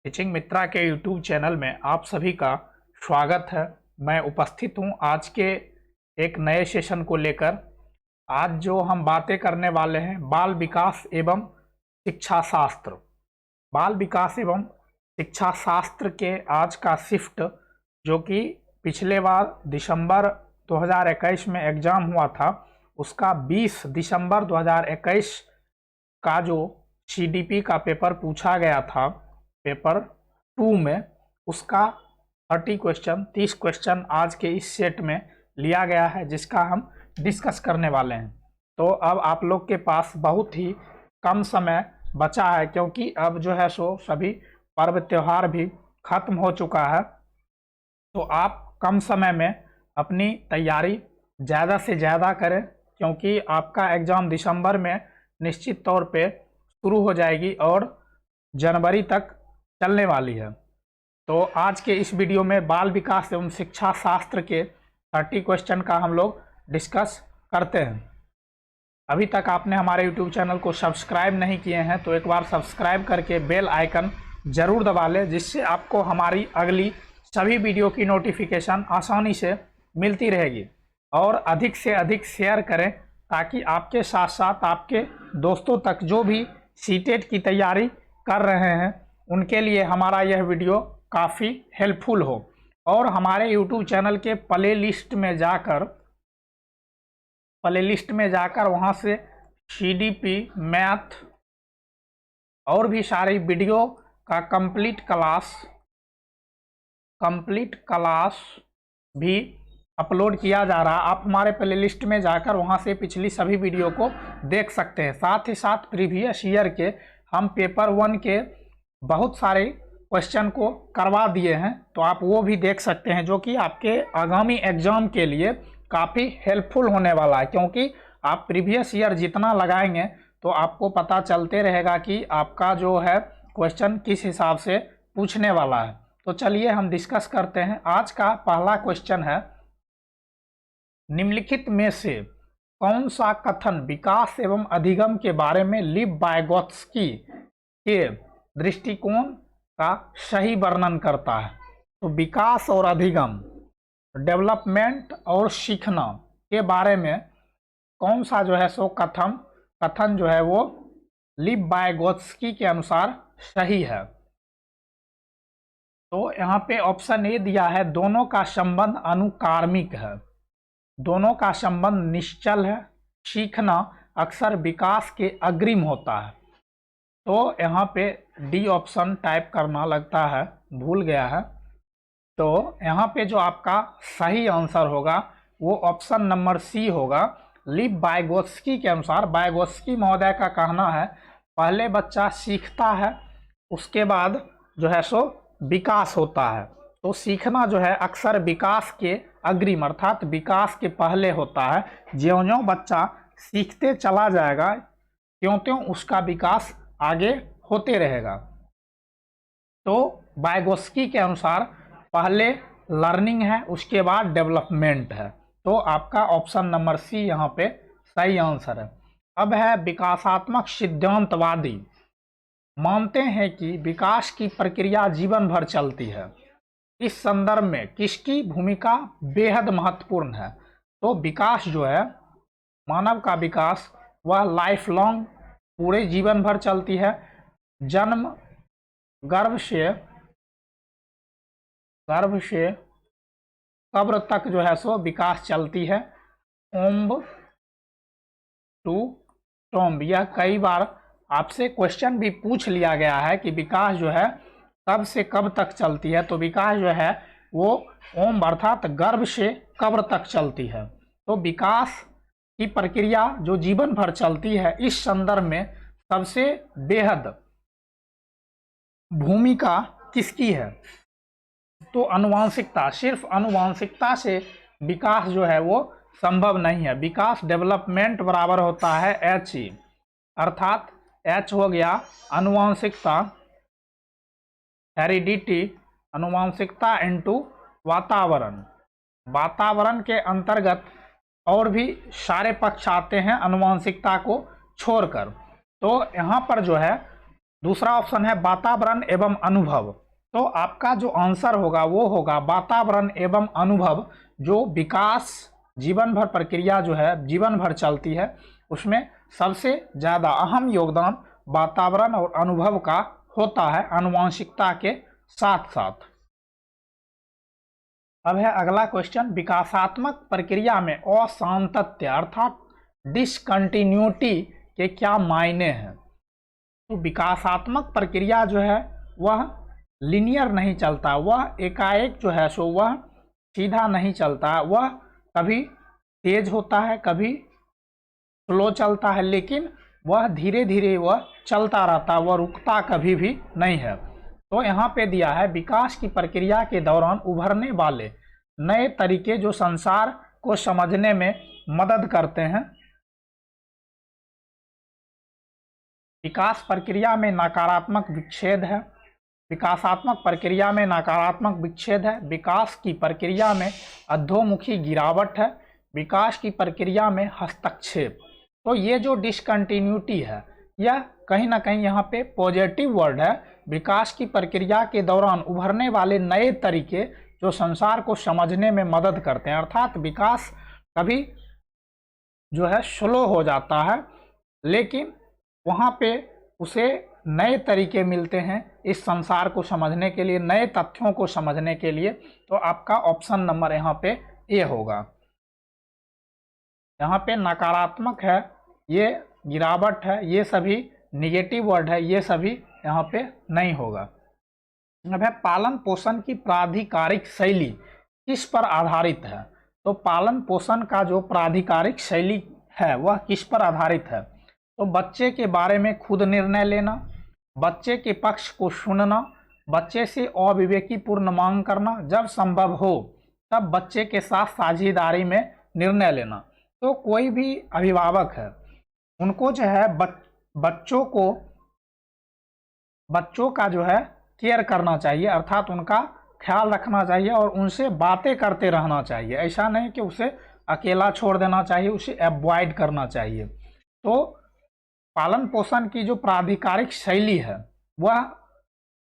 Teaching मित्रा के YouTube channel में आप सभी का स्वागत है। मैं उपस्थित हूं आज के एक नए सेशन को लेकर। आज जो हम बातें करने वाले हैं बाल विकास एवं शिक्षा शास्त्र। बाल विकास एवं शिक्षा शास्त्र के आज का शिफ्ट जो कि पिछले बार दिसंबर 2021 में एग्ज़ाम हुआ था, उसका 20 दिसंबर 2021 का जो CDP का पेपर पूछा गया था पेपर 2 में, उसका 30 क्वेश्चन आज के इस सेट में लिया गया है, जिसका हम डिस्कस करने वाले हैं। तो अब आप लोग के पास बहुत ही कम समय बचा है, क्योंकि अब जो है सो सभी पर्व त्यौहार भी खत्म हो चुका है। तो आप कम समय में अपनी तैयारी ज़्यादा से ज़्यादा करें, क्योंकि आपका एग्ज़ाम दिसंबर में निश्चित तौर पे शुरू हो जाएगी और जनवरी तक चलने वाली है। तो आज के इस वीडियो में बाल विकास एवं शिक्षा शास्त्र के 30 क्वेश्चन का हम लोग डिस्कस करते हैं। अभी तक आपने हमारे यूट्यूब चैनल को सब्सक्राइब नहीं किए हैं तो एक बार सब्सक्राइब करके बेल आइकन ज़रूर दबा लें, जिससे आपको हमारी अगली सभी वीडियो की नोटिफिकेशन आसानी से मिलती रहेगी। और अधिक से अधिक शेयर करें, ताकि आपके साथ साथ आपके दोस्तों तक जो भी सीटेट की तैयारी कर रहे हैं उनके लिए हमारा यह वीडियो काफ़ी हेल्पफुल हो। और हमारे यूट्यूब चैनल के प्लेलिस्ट में जाकर वहाँ से CDP मैथ और भी सारी वीडियो का कंप्लीट क्लास भी अपलोड किया जा रहा है। आप हमारे प्लेलिस्ट में जाकर वहां से पिछली सभी वीडियो को देख सकते हैं। साथ ही साथ प्रीवियस ईयर के हम पेपर 1 के बहुत सारे क्वेश्चन को करवा दिए हैं, तो आप वो भी देख सकते हैं, जो कि आपके आगामी एग्जाम के लिए काफ़ी हेल्पफुल होने वाला है। क्योंकि आप प्रीवियस ईयर जितना लगाएंगे तो आपको पता चलते रहेगा कि आपका जो है क्वेश्चन किस हिसाब से पूछने वाला है। तो चलिए हम डिस्कस करते हैं। आज का पहला क्वेश्चन है, निम्नलिखित में से कौन सा कथन विकास एवं अधिगम के बारे में लीव वाइगोत्स्की के दृष्टिकोण का सही वर्णन करता है? तो विकास और अधिगम, डेवलपमेंट और सीखना के बारे में कौन सा जो है सो कथन जो है वो लीव वाइगोत्स्की के अनुसार सही है? तो यहाँ पे ऑप्शन ए दिया है, दोनों का संबंध अनुकार्मिक है, दोनों का संबंध निश्चल है, सीखना अक्सर विकास के अग्रिम होता है। तो यहाँ पे डी ऑप्शन टाइप करना लगता है भूल गया है। तो यहाँ पे जो आपका सही आंसर होगा वो ऑप्शन नंबर सी होगा। लीव वाइगोत्स्की के अनुसार, वाइगोत्स्की महोदय का कहना है, पहले बच्चा सीखता है, उसके बाद जो है सो विकास होता है। तो सीखना जो है अक्सर विकास के अग्रिम अर्थात विकास के पहले होता है। ज्यों-ज्यों बच्चा सीखते चला जाएगा त्यों-त्यों उसका विकास आगे होते रहेगा। तो वाइगोत्स्की के अनुसार पहले लर्निंग है, उसके बाद डेवलपमेंट है। तो आपका ऑप्शन नंबर सी यहाँ पे सही आंसर है। अब है, विकासात्मक सिद्धांतवादी मानते हैं कि विकास की प्रक्रिया जीवन भर चलती है। इस संदर्भ में किसकी भूमिका बेहद महत्वपूर्ण है? तो विकास जो है, मानव का विकास, वह लाइफ लॉन्ग पूरे जीवन भर चलती है। जन्म गर्भ से कब्र तक जो है सो विकास चलती है। ओम्ब टू टोम्ब, यह कई बार आपसे क्वेश्चन भी पूछ लिया गया है कि विकास जो है कब से कब तक चलती है। तो विकास जो है वो ओम अर्थात गर्भ से कब्र तक चलती है। तो विकास की प्रक्रिया जो जीवन भर चलती है, इस संदर्भ में सबसे बेहद भूमिका किसकी है? तो अनुवांशिकता, सिर्फ अनुवांशिकता से विकास जो है वो संभव नहीं है। विकास डेवलपमेंट बराबर होता है HE, अर्थात H हो गया अनुवांशिकता, हेरिडिटी, अनुवांशिकता इनटू वातावरण। वातावरण के अंतर्गत और भी सारे पक्ष आते हैं अनुवांशिकता को छोड़कर। तो यहाँ पर जो है दूसरा ऑप्शन है वातावरण एवं अनुभव। तो आपका जो आंसर होगा वो होगा वातावरण एवं अनुभव। जो विकास जीवन भर प्रक्रिया जो है जीवन भर चलती है, उसमें सबसे ज़्यादा अहम योगदान वातावरण और अनुभव का होता है, आनुवंशिकता के साथ साथ। अब है अगला क्वेश्चन, विकासात्मक प्रक्रिया में असांतत्य अर्थात डिसकंटिन्यूटी के क्या मायने हैं। तो विकासात्मक प्रक्रिया जो है वह लिनियर नहीं चलता, वह एकाएक जो है सो वह सीधा नहीं चलता, वह कभी तेज होता है कभी स्लो चलता है, लेकिन वह धीरे धीरे वह चलता रहता, वह रुकता कभी भी नहीं है। तो यहाँ पे दिया है विकास की प्रक्रिया के दौरान उभरने वाले नए तरीके जो संसार को समझने में मदद करते हैं। विकास प्रक्रिया में नकारात्मक विच्छेद है, विकासात्मक प्रक्रिया में नकारात्मक विच्छेद है, विकास की प्रक्रिया में अधोमुखी गिरावट है, विकास की प्रक्रिया में हस्तक्षेप। तो ये जो डिसकंटिन्यूटी है यह कहीं ना कहीं यहाँ पे पॉजिटिव वर्ड है। विकास की प्रक्रिया के दौरान उभरने वाले नए तरीके जो संसार को समझने में मदद करते हैं, अर्थात विकास कभी जो है स्लो हो जाता है लेकिन वहाँ पे उसे नए तरीके मिलते हैं इस संसार को समझने के लिए, नए तथ्यों को समझने के लिए। तो आपका ऑप्शन नंबर यहाँ पे ए होगा। यहाँ पे नकारात्मक है, ये गिरावट है, ये सभी निगेटिव वर्ड है, ये सभी यहाँ पे नहीं होगा। अब है पालन पोषण की प्राधिकारिक शैली किस पर आधारित है। तो पालन पोषण का जो प्राधिकारिक शैली है वह किस पर आधारित है। तो बच्चे के बारे में खुद निर्णय लेना, बच्चे के पक्ष को सुनना, बच्चे से अविवेकीपूर्ण मांग करना, जब संभव हो तब बच्चे के साथ साझेदारी में निर्णय लेना। तो कोई भी अभिभावक है उनको जो है बच्चों का जो है केयर करना चाहिए, अर्थात उनका ख्याल रखना चाहिए और उनसे बातें करते रहना चाहिए। ऐसा नहीं कि उसे अकेला छोड़ देना चाहिए, उसे अवॉइड करना चाहिए। तो पालन पोषण की जो प्राधिकारिक शैली है वह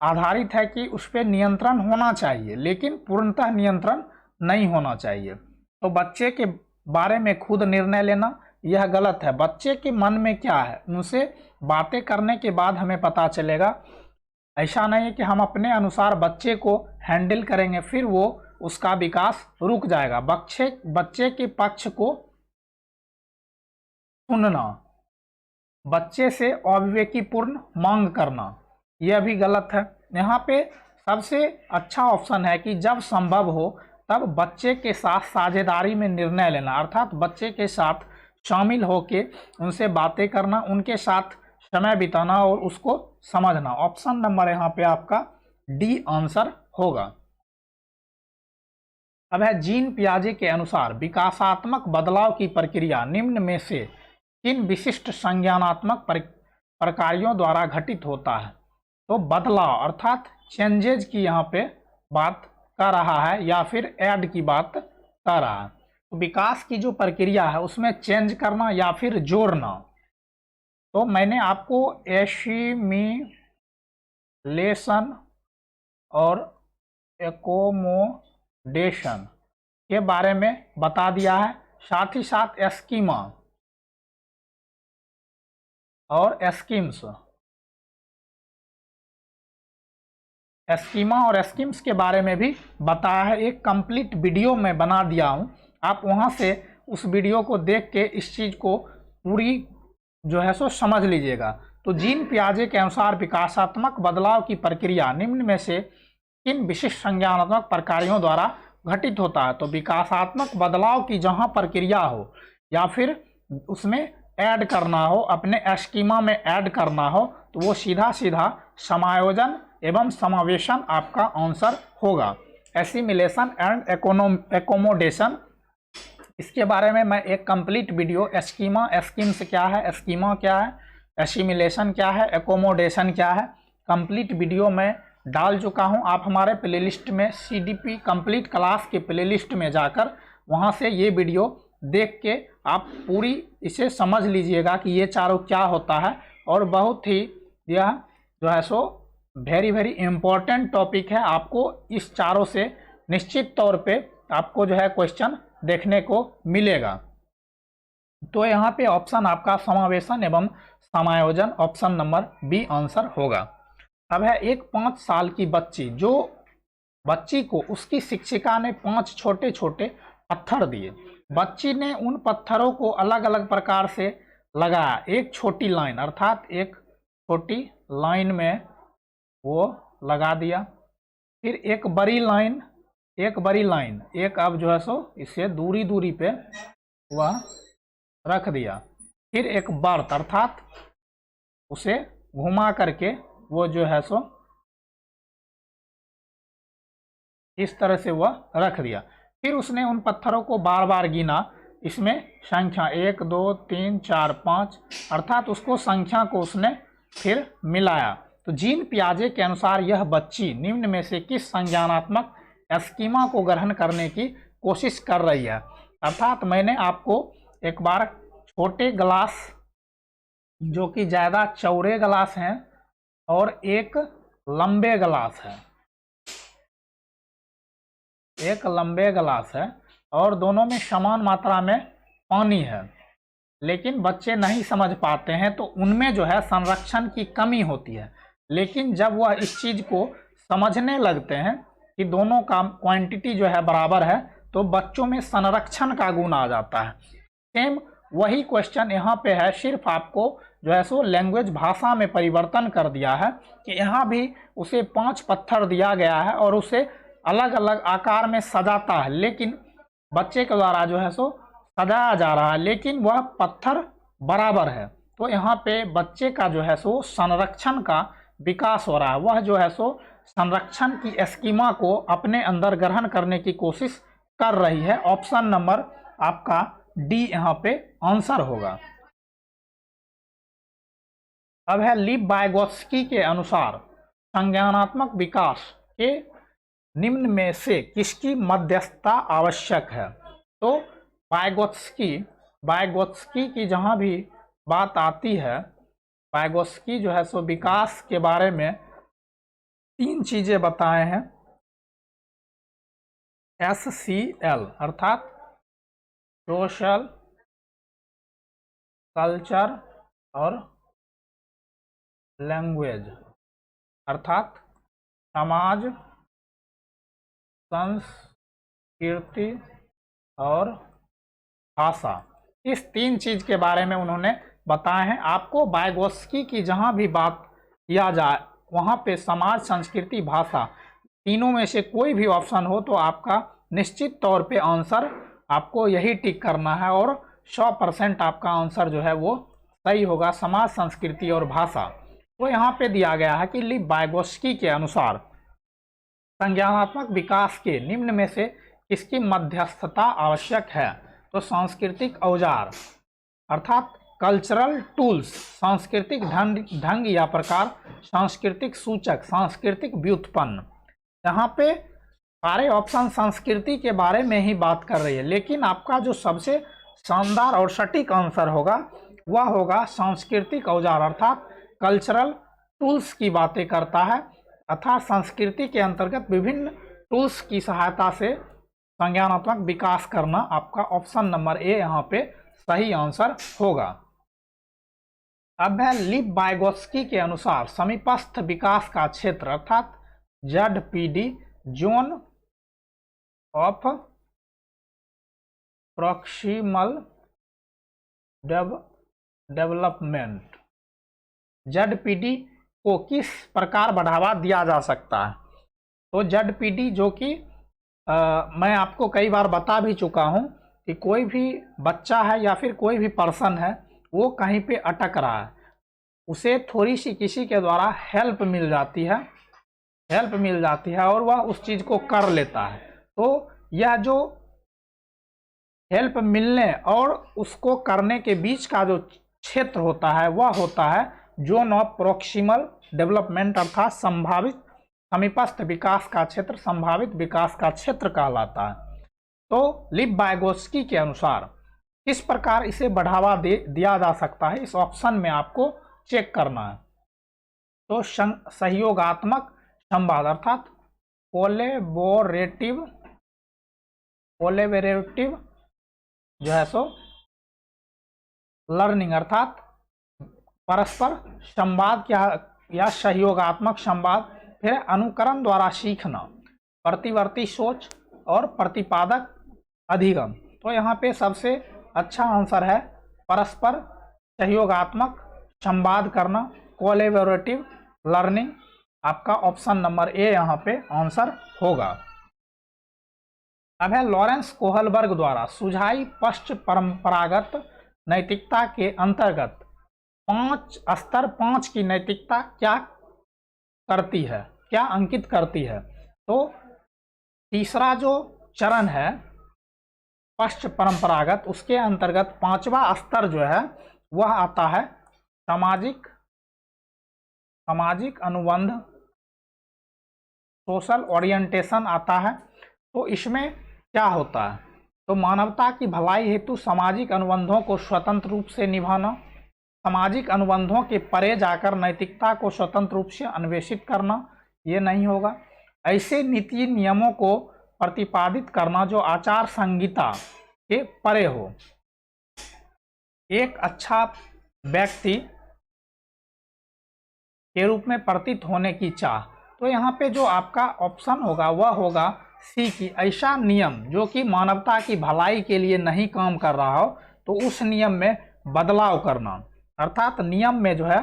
आधारित है कि उस पर नियंत्रण होना चाहिए लेकिन पूर्णतः नियंत्रण नहीं होना चाहिए। तो बच्चे के बारे में खुद निर्णय लेना यह गलत है। बच्चे के मन में क्या है उनसे बातें करने के बाद हमें पता चलेगा। ऐसा नहीं है कि हम अपने अनुसार बच्चे को हैंडल करेंगे फिर वो उसका विकास रुक जाएगा। बच्चे के पक्ष को सुनना, बच्चे से अविवेकीपूर्ण मांग करना यह भी गलत है। यहाँ पे सबसे अच्छा ऑप्शन है कि जब संभव हो तब बच्चे के साथ साझेदारी में निर्णय लेना, अर्थात बच्चे के साथ शामिल होके उनसे बातें करना, उनके साथ समय बिताना और उसको समझना। ऑप्शन नंबर यहाँ पे आपका डी आंसर होगा। अब है जीन पियाजे के अनुसार विकासात्मक बदलाव की प्रक्रिया निम्न में से किन विशिष्ट संज्ञानात्मक प्रकारों द्वारा घटित होता है। तो बदलाव अर्थात चेंजेज की यहाँ पे बात कर रहा है या फिर ऐड की बात कर रहा है। तो विकास की जो प्रक्रिया है उसमें चेंज करना या फिर जोड़ना। तो मैंने आपको एसिमिलेशन और एकोमोडेशन के बारे में बता दिया है, साथ ही साथ एस्कीमा और एस्कीम्स, एस्कीमा और एस्कीम्स के बारे में भी बताया है। एक कंप्लीट वीडियो मैं बना दिया हूँ, आप वहाँ से उस वीडियो को देख के इस चीज़ को पूरी जो है सो समझ लीजिएगा। तो जीन पियाजे के अनुसार विकासात्मक बदलाव की प्रक्रिया निम्न में से किन विशिष्ट संज्ञानात्मक प्रकारों द्वारा घटित होता है। तो विकासात्मक बदलाव की जहाँ प्रक्रिया हो या फिर उसमें ऐड करना हो, अपने एस्कीमा में ऐड करना हो, तो वो सीधा सीधा समायोजन एवं समावेशन आपका आंसर होगा। एसिमिलेशन एंड एकोमोडेशन, इसके बारे में मैं एक कंप्लीट वीडियो एस्कीमा, एस्कीम्स क्या है, एस्कीमा क्या है, एसिमिलेशन क्या है, एकोमोडेशन क्या है, कंप्लीट वीडियो में डाल चुका हूं। आप हमारे प्लेलिस्ट में CDP कंप्लीट क्लास के प्लेलिस्ट में जाकर वहां से ये वीडियो देख के आप पूरी इसे समझ लीजिएगा कि ये चारों क्या होता है। और बहुत ही यह जो है so very very important topic है। आपको इस चारों से निश्चित तौर पे आपको जो है क्वेश्चन देखने को मिलेगा। तो यहाँ पे ऑप्शन आपका समावेशन एवं समायोजन ऑप्शन नंबर बी आंसर होगा। अब है एक 5 साल की बच्ची को उसकी शिक्षिका ने 5 छोटे छोटे पत्थर दिए। बच्ची ने उन पत्थरों को अलग अलग प्रकार से लगाया। एक छोटी लाइन अर्थात एक छोटी लाइन में वो लगा दिया, फिर एक बड़ी लाइन, एक अब जो है सो इसे दूरी दूरी पे वह रख दिया, फिर एक बर्त अर्थात उसे घुमा करके वो जो है सो इस तरह से वह रख दिया। फिर उसने उन पत्थरों को बार बार गिना, इसमें संख्या 1 2 3 4 5 अर्थात उसको संख्या को उसने फिर मिलाया। तो जीन पियाजे के अनुसार यह बच्ची निम्न में से किस संज्ञानात्मक स्कीमा को ग्रहण करने की कोशिश कर रही है। अर्थात मैंने आपको एक बार छोटे ग्लास जो कि ज़्यादा चौड़े ग्लास हैं और एक लंबे ग्लास है, एक लंबे ग्लास है और दोनों में समान मात्रा में पानी है, लेकिन बच्चे नहीं समझ पाते हैं तो उनमें जो है संरक्षण की कमी होती है। लेकिन जब वह इस चीज़ को समझने लगते हैं कि दोनों का क्वांटिटी जो है बराबर है तो बच्चों में संरक्षण का गुण आ जाता है। सेम वही क्वेश्चन यहाँ पे है, सिर्फ आपको जो है सो लैंग्वेज भाषा में परिवर्तन कर दिया है कि यहाँ भी उसे 5 पत्थर दिया गया है और उसे अलग अलग आकार में सजाता है, लेकिन बच्चे के द्वारा जो है सो सजाया जा रहा है, लेकिन वह पत्थर बराबर है। तो यहाँ पे बच्चे का जो है सो संरक्षण का विकास हो रहा है, वह जो है सो संरक्षण की स्कीमा को अपने अंदर ग्रहण करने की कोशिश कर रही है। ऑप्शन नंबर आपका डी यहाँ पे आंसर होगा। अब है लीव वाइगोत्स्की के अनुसार संज्ञानात्मक विकास के निम्न में से किसकी मध्यस्थता आवश्यक है। तो वाइगोत्स्की की जहाँ भी बात आती है, वाइगोत्स्की जो है सो विकास के बारे में 3 चीज़ें बताए हैं। SCL अर्थात सोशल, कल्चर और लैंग्वेज अर्थात समाज, संस्कृति और भाषा। इस 3 चीज़ के बारे में उन्होंने बताए हैं। आपको वाइगोत्स्की की जहाँ भी बात किया जाए वहाँ पे समाज, संस्कृति, भाषा तीनों में से कोई भी ऑप्शन हो तो आपका निश्चित तौर पे आंसर आपको यही टिक करना है और 100% आपका आंसर जो है वो सही होगा, समाज, संस्कृति और भाषा। तो यहाँ पे दिया गया है कि लीव वाइगोत्स्की के अनुसार संज्ञानात्मक विकास के निम्न में से किसकी मध्यस्थता आवश्यक है। तो सांस्कृतिक औजार अर्थात कल्चरल टूल्स, सांस्कृतिक ढंग या प्रकार, सांस्कृतिक सूचक, सांस्कृतिक व्युत्पन्न। यहाँ पे सारे ऑप्शन संस्कृति के बारे में ही बात कर रही है, लेकिन आपका जो सबसे शानदार और सटीक आंसर होगा वह होगा सांस्कृतिक औजार अर्थात कल्चरल टूल्स की बातें करता है। अर्थात संस्कृति के अंतर्गत विभिन्न टूल्स की सहायता से संज्ञानात्मक विकास करना आपका ऑप्शन नंबर ए यहाँ पे सही आंसर होगा। अब है लीव वाइगोत्स्की के अनुसार समीपस्थ विकास का क्षेत्र अर्थात ZPD zone of proximal development, ZPD को किस प्रकार बढ़ावा दिया जा सकता है। तो ZPD जो कि मैं आपको कई बार बता भी चुका हूं कि कोई भी बच्चा है या फिर कोई भी पर्सन है वो कहीं पे अटक रहा है, उसे थोड़ी सी किसी के द्वारा हेल्प मिल जाती है और वह उस चीज़ को कर लेता है। तो यह जो हेल्प मिलने और उसको करने के बीच का जो क्षेत्र होता है वह होता है जोन ऑफ प्रॉक्सिमल डेवलपमेंट अर्थात संभावित समीपस्थ विकास का क्षेत्र, संभावित विकास का क्षेत्र कहलाता है। तो लीव वाइगोत्स्की के अनुसार किस प्रकार इसे बढ़ावा दिया जा सकता है, इस ऑप्शन में आपको चेक करना है। तो सहयोगात्मक संवाद अर्थात कोलेबोरेटिव जो है सो लर्निंग अर्थात परस्पर संवाद या सहयोगात्मक संवाद, फिर अनुकरण द्वारा सीखना, प्रतिवर्ती सोच और प्रतिपादक अधिगम। तो यहाँ पे सबसे अच्छा आंसर है परस्पर सहयोगात्मक संवाद करना, कोलैबोरेटिव लर्निंग। आपका ऑप्शन नंबर ए यहाँ पे आंसर होगा। अब है लॉरेंस कोहलबर्ग द्वारा सुझाई पश्च परंपरागत नैतिकता के अंतर्गत 5 स्तर 5 की नैतिकता क्या करती है, क्या अंकित करती है। तो तीसरा जो चरण है पश्च परंपरागत, उसके अंतर्गत 5वां स्तर जो है वह आता है सामाजिक अनुबंध, सोशल ओरिएंटेशन आता है। तो इसमें क्या होता है, तो मानवता की भलाई हेतु सामाजिक अनुबंधों को स्वतंत्र रूप से निभाना, सामाजिक अनुबंधों के परे जाकर नैतिकता को स्वतंत्र रूप से अन्वेषित करना, ये नहीं होगा। ऐसे नीति नियमों को प्रतिपादित करना जो आचार संहिता के परे हो। एक अच्छा व्यक्ति के रूप में प्रतीत होने की चाह। तो यहाँ पे जो आपका ऑप्शन होगा वह होगा सी की ऐसा नियम जो कि मानवता की भलाई के लिए नहीं काम कर रहा हो, तो उस नियम में बदलाव करना, अर्थात नियम में जो है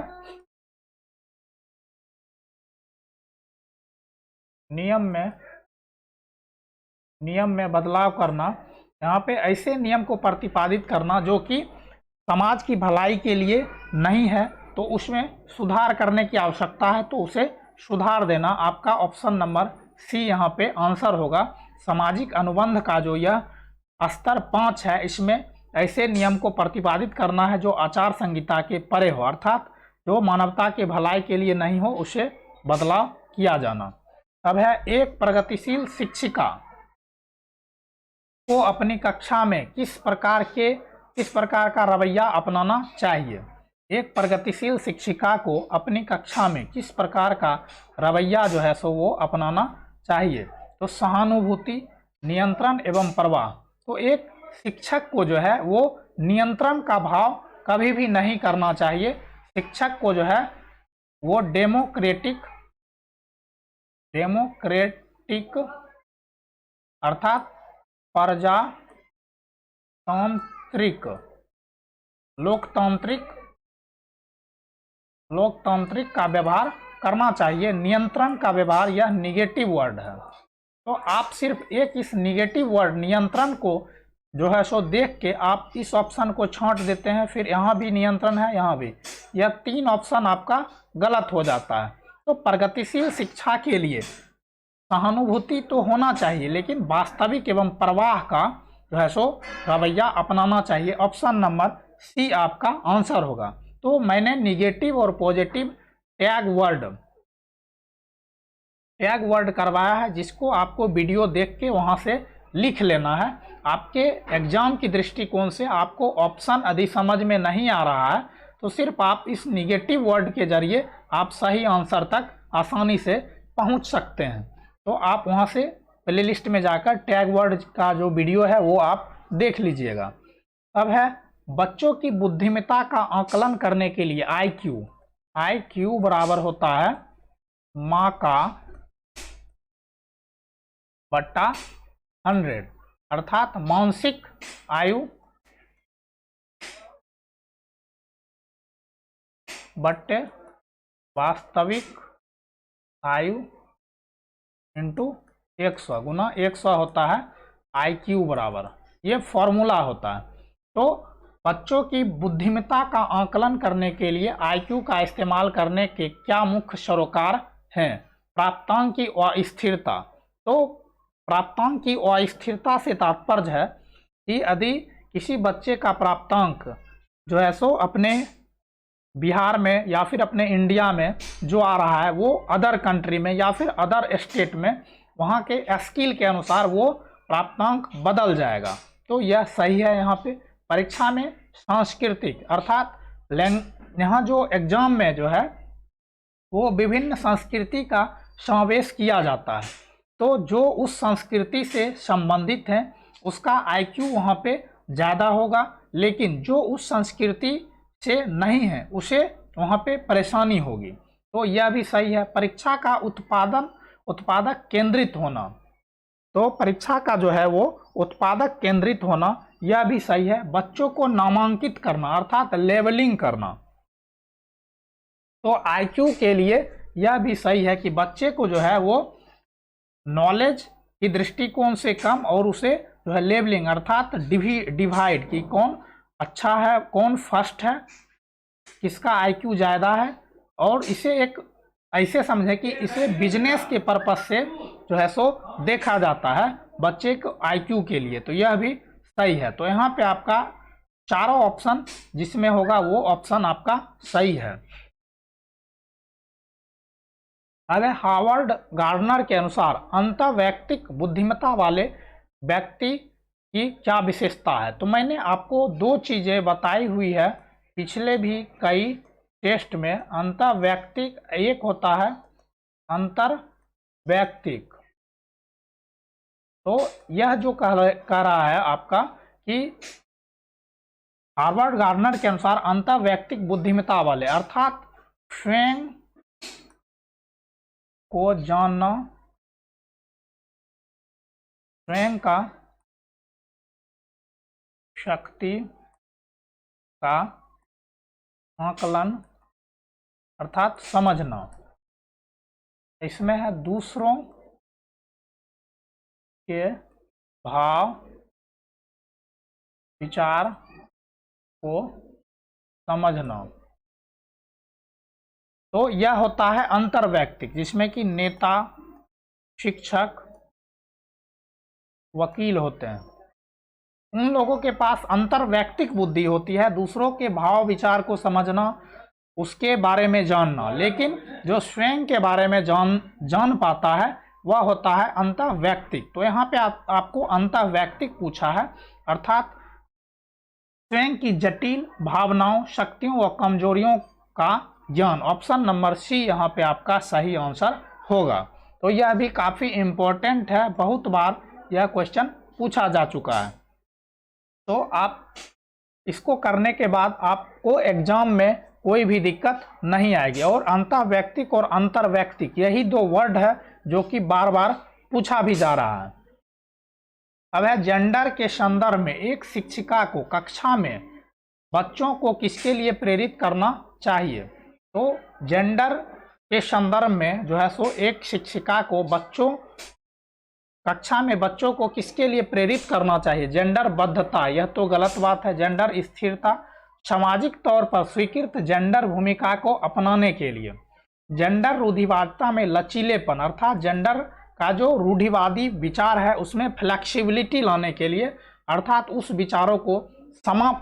नियम में बदलाव करना। यहाँ पे ऐसे नियम को प्रतिपादित करना जो कि समाज की भलाई के लिए नहीं है, तो उसमें सुधार करने की आवश्यकता है, तो उसे सुधार देना। आपका ऑप्शन नंबर सी यहाँ पे आंसर होगा। सामाजिक अनुबंध का जो यह स्तर 5 है, इसमें ऐसे नियम को प्रतिपादित करना है जो आचार संहिता के परे हो, अर्थात जो मानवता के भलाई के लिए नहीं हो, उसे बदलाव किया जाना। अब है एक प्रगतिशील शिक्षिका को अपनी कक्षा में किस प्रकार का रवैया अपनाना चाहिए। एक प्रगतिशील शिक्षिका को अपनी कक्षा में किस प्रकार का रवैया जो है सो वो अपनाना चाहिए। तो सहानुभूति, नियंत्रण एवं प्रवाह। तो एक शिक्षक को जो है वो नियंत्रण का भाव कभी भी नहीं करना चाहिए। शिक्षक को जो है वो डेमोक्रेटिक अर्थात प्रजातांत्रिक लोकतांत्रिक का व्यवहार करना चाहिए। नियंत्रण का व्यवहार यह निगेटिव वर्ड है। तो आप सिर्फ एक इस निगेटिव वर्ड नियंत्रण को जो है सो देख के आप इस ऑप्शन को छांट देते हैं, फिर यहाँ भी नियंत्रण है, यहाँ भी, यह 3 ऑप्शन आपका गलत हो जाता है। तो प्रगतिशील शिक्षा के लिए सहानुभूति तो होना चाहिए, लेकिन वास्तविक एवं प्रवाह का जो है सो रवैया अपनाना चाहिए। ऑप्शन नंबर सी आपका आंसर होगा। तो मैंने निगेटिव और पॉजिटिव टैग वर्ड करवाया है, जिसको आपको वीडियो देख के वहां से लिख लेना है। आपके एग्जाम की दृष्टिकोण से आपको ऑप्शन यदि समझ में नहीं आ रहा है, तो सिर्फ आप इस निगेटिव वर्ड के जरिए आप सही आंसर तक आसानी से पहुंच सकते हैं। तो आप वहां से प्लेलिस्ट में जाकर टैग वर्ड का जो वीडियो है वो आप देख लीजिएगा। अब है बच्चों की बुद्धिमत्ता का आकलन करने के लिए IQ बराबर होता है माँ का बट्टा 100, अर्थात मानसिक आयु बट्टे वास्तविक आयु इंटू 100 गुना 100 होता है IQ बराबर, ये फॉर्मूला होता है। तो बच्चों की बुद्धिमत्ता का आकलन करने के लिए IQ का इस्तेमाल करने के क्या मुख्य सरोकार हैं। प्राप्तांक की अस्थिरता। तो प्राप्तांक की अस्थिरता से तात्पर्य है कि यदि किसी बच्चे का प्राप्तांक जो है सो अपने बिहार में या फिर अपने इंडिया में जो आ रहा है वो अदर कंट्री में या फिर अदर स्टेट में वहाँ के स्किल के अनुसार वो प्राप्तांक बदल जाएगा। तो यह सही है। यहाँ पे परीक्षा में सांस्कृतिक अर्थात यहाँ जो एग्जाम में जो है वो विभिन्न संस्कृति का समावेश किया जाता है। तो जो उस संस्कृति से संबंधित है उसका IQ वहाँ पे ज़्यादा होगा, लेकिन जो उस संस्कृति से नहीं है उसे वहाँ पे परेशानी होगी। तो यह भी सही है। परीक्षा का उत्पादक केंद्रित होना, तो परीक्षा का जो है वो उत्पादक केंद्रित होना, यह भी सही है। बच्चों को नामांकित करना अर्थात लेवलिंग करना, तो IQ के लिए यह भी सही है कि बच्चे को जो है वो नॉलेज की दृष्टिकोण से कम और उसे जो है लेवलिंग अर्थात डिवाइड की कौन अच्छा है, कौन फर्स्ट है, किसका IQ ज़्यादा है, और इसे एक ऐसे समझे कि इसे बिजनेस के पर्पस से जो है सो देखा जाता है बच्चे को IQ के लिए। तो यह भी सही है। तो यहाँ पे आपका चारों ऑप्शन जिसमें होगा वो ऑप्शन आपका सही है। अब हार्वर्ड गार्डनर के अनुसार अंतर्वैयक्तिक बुद्धिमत्ता वाले व्यक्ति की क्या विशेषता है। तो मैंने आपको दो चीज़ें बताई हुई है पिछले भी कई टेस्ट में। अंतर्वैयक्तिक एक होता है अंतर्वैयक्तिक, तो यह जो कह रहा है आपका कि हार्वर्ड गार्डनर के अनुसार अंतर्वैयक्तिक बुद्धिमत्ता वाले अर्थात स्वयं को जानना, स्वयं का शक्ति का आकलन अर्थात समझना, इसमें है दूसरों के भाव विचार को समझना। तो यह होता है अंतर्वैयक्तिक, जिसमें कि नेता, शिक्षक, वकील होते हैं। उन लोगों के पास अंतर्वैयक्तिक बुद्धि होती है, दूसरों के भाव विचार को समझना, उसके बारे में जानना, लेकिन जो स्वयं के बारे में जान पाता है वह होता है अंतर्वैयक्तिक। तो यहाँ पे आपको अंतर्वैयक्तिक पूछा है अर्थात स्वयं की जटिल भावनाओं, शक्तियों व कमजोरियों का ज्ञान। ऑप्शन नंबर सी यहाँ पे आपका सही आंसर होगा। तो यह भी काफ़ी इम्पोर्टेंट है, बहुत बार यह क्वेश्चन पूछा जा चुका है। तो आप इसको करने के बाद आपको एग्जाम में कोई भी दिक्कत नहीं आएगी। और अंतर्वैयक्तिक और अंतर्वैयक्तिक यही दो वर्ड है जो कि बार बार पूछा भी जा रहा है। अब है जेंडर के संदर्भ में एक शिक्षिका को कक्षा में बच्चों को किसके लिए प्रेरित करना चाहिए। तो जेंडर के संदर्भ में जो है सो एक शिक्षिका को कक्षा में बच्चों को किसके लिए प्रेरित करना चाहिए। जेंडर बद्धता, यह तो गलत बात है। जेंडर स्थिरता, सामाजिक तौर पर स्वीकृत जेंडर भूमिका को अपनाने के लिए। जेंडर रूढ़िवादिता में लचीलेपन अर्थात जेंडर का जो रूढ़िवादी विचार है उसमें फ्लेक्सिबिलिटी लाने के लिए अर्थात उस विचारों को